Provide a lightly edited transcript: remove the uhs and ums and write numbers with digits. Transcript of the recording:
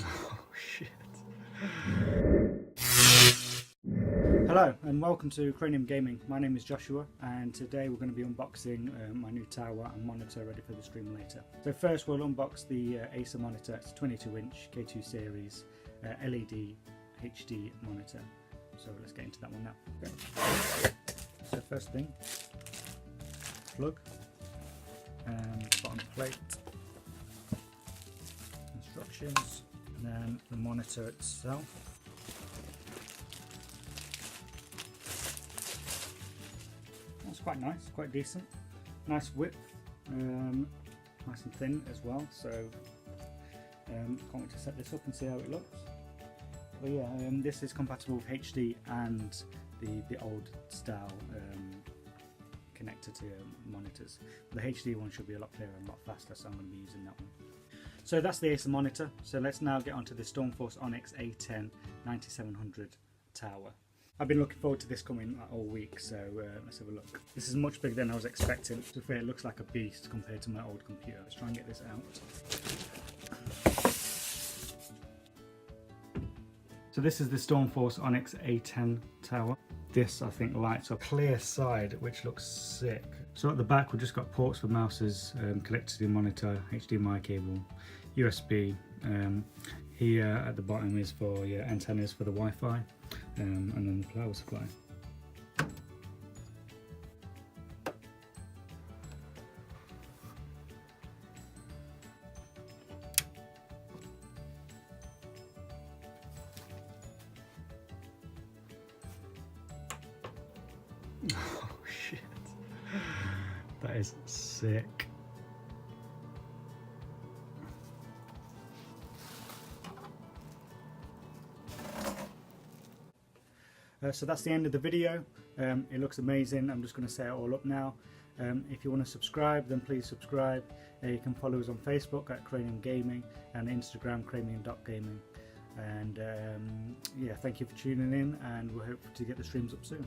Oh shit. Hello and welcome to Cranium Gaming. My name is Joshua and today we're going to be unboxing my new tower and monitor ready for the stream later. So first we'll unbox the Acer monitor. It's a 22-inch K2 series LED HD monitor. So let's get into that one now. Okay. So first thing, plug and bottom plate, instructions, and then the monitor itself. That's quite nice, quite decent. Nice width, nice and thin as well. So can't wait to set this up and see how it looks. But yeah, this is compatible with HD and the old style connector to monitors. The HD one should be a lot clearer and a lot faster, so I'm going to be using that one. So that's the Acer monitor. So let's now get onto the Stormforce Onyx A10 9700 tower. I've been looking forward to this coming all week, so let's have a look. This is much bigger than I was expecting. To be fair, it looks like a beast compared to my old computer. Let's try and get this out. So this is the Stormforce Onyx A10 tower. This I think lights up clear side, which looks sick. So at the back we've just got ports for mouses, connected to the monitor, HDMI cable, USB. Here at the bottom is for your antennas for the Wi-Fi, and then the power supply. Oh shit, that is sick. So that's the end of the video. It looks amazing. I'm just going to set it all up now. If you want to subscribe, then please subscribe. You can follow us on Facebook at Cranium Gaming and Instagram cranium.gaming. And yeah, thank you for tuning in, and we hope to get the streams up soon.